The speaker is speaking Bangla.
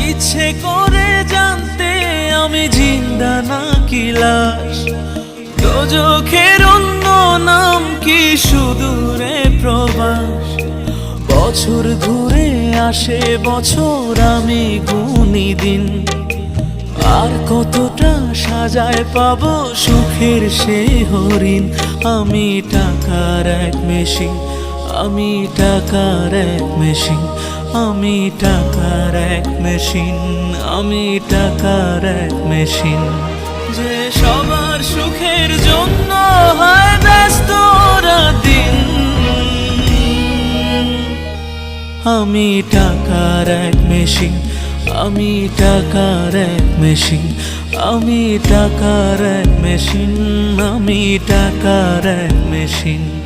ইচ্ছে করে জানতে আমি জিন্দা নাকি লাশ। দোজখের অন্য নাম কি সুদূরে প্রবাস। বছর ঘুরে আসে বছর, আমি গুনি দিন। আর কতটা সাজায় পাবো সুখের সে হরিণ। আমি টাকার এক মেশিন, আমি টাকার এক মেশিন, আমি টাকার এক মেশিন, আমি টাকার এক মেশিন। যে সবার সুখের জন্য হয় ব্যস্ত দিন। আমি টাকার এক মেশিন, আমি টাকার এক মেশিন, আমি টাকার এক মেশিন, আমি টাকার এক মেশিন।